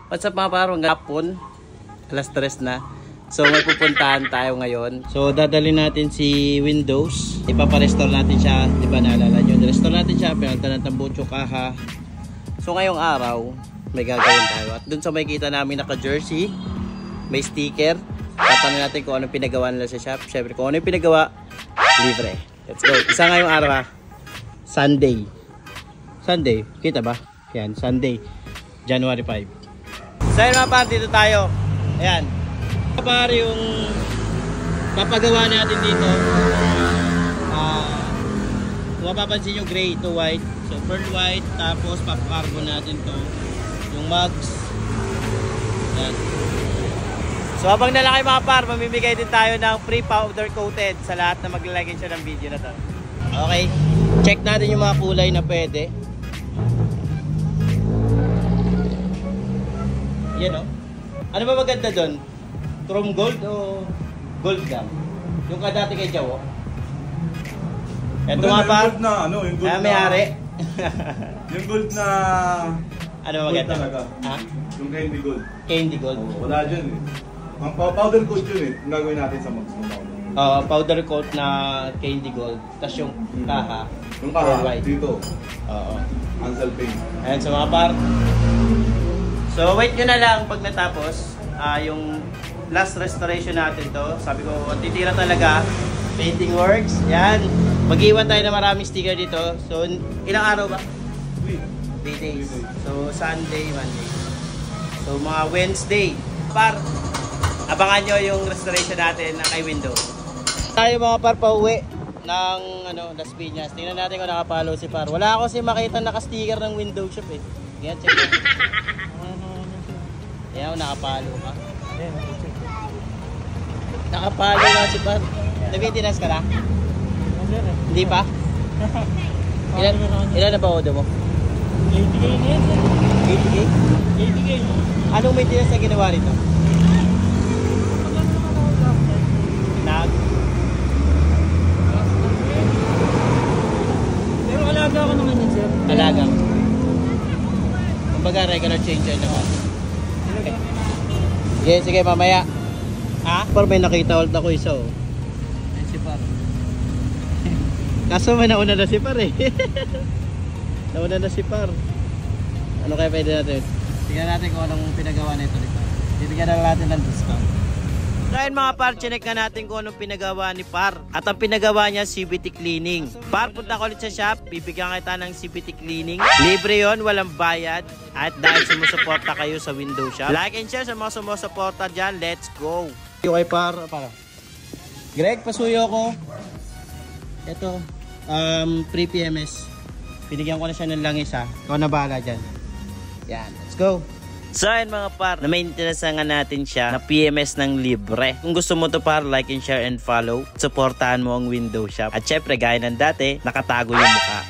What's up mga par, hanggang hapon. Alas 3 na. So may pupuntahan tayo ngayon. So dadalhin natin si Windows. Ipaparestore natin siya. Di ba naalala nyo? Restore natin siya. Pinalitan ng tambucho kaha. So ngayong araw, may gagawin tayo. At dun sa makikita namin naka-jersey, may sticker. Tatanungin natin kung anong pinagawa nila sa shop. Siyempre kung ano yung pinagawa, libre. Let's go. Isa ngayong araw ha. Sunday. Sunday. Kita ba? Yan. Sunday. January 5. So yun mga par, dito tayo. Ayan. Par yung papagawa natin dito. Kung mapapansin yung gray to white. So pearl white. Tapos papakarbon natin to. Yung mugs. Ayan. So habang nalaki mga par, mamimigay din tayo ng free powder coated sa lahat na maglalagay siya ng video na to. Okay. Check natin yung mga kulay na pwede. Yan o. Ano ba maganda doon? Chrome gold o gold lang? Yung kadati kay Jawo. Ito mga par. Yung gold na ano? Yung gold may-ari. Yung gold na... Ano maganda? Talaga. Ha? Yung candy gold. Candy gold. Oh, wala dyan eh. Ang powder coat yun eh. Yung gagawin natin sa mags ng powder. Powder coat na candy gold. Tapos yung kaha. Yung kaha, white. dito. Oo. Ansel paint. Ayan so mga par. So wait nyo na lang pag natapos. Yung last restoration natin to. Sabi ko, titira talaga. Painting works. Yan. Mag-iwan tayo na maraming sticker dito. So ilang araw ba? 3 days. So Sunday, Monday. So mga Wednesday. Par, abangan nyo yung restoration natin na kay Windows. Tayo mga par pauwi ng Las Piñas. Tingnan natin kung nakapalo si par. Wala ako kasi makita naka-sticker ng Windows shop eh. Yan, check it. Ayan, nakapalo ka. Nakapalo na si par. Na-maintenance ka na? Hindi pa? Ilan na ba order mo? 80K na yan. 80K? 80K. Anong maintenance na ginawa rito? Pero alaga ako naman yun, sir. Alaga. Kumbaga regular change oil naman. Okay. Sige, mamaya. Ha? Par may nakita ulit ako isa oh. Si par. Kaso may nauna na si par eh. Nauna na si par. Ano kaya pwede natin? Tingnan natin kung anong pinagawa nito ni par. Bibigyan na natin ng discount. Dahil mga par, chinek na natin kung anong pinagawa ni par. At ang pinagawa niya, CVT cleaning. Par, punta ko ulit sa shop, bibigyan kita ng CVT cleaning. Libre yon, walang bayad. At dahil sumusuporta kayo sa Windows Shop, like and share sa mga sumusuporta dyan. Let's go! Okay par, para. Greg, pasuyo ko. Ito, free PMS. Binigyan ko na siya ng langis ha. Ikaw na bahala dyan. Yan, let's go! So ayun mga par, na-maintenance nga natin siya na PMS ng libre. Kung gusto mo to par, like and share and follow. Supportahan mo ang Windows Shop. At syempre, gaya ng dati, nakatago yung mukha.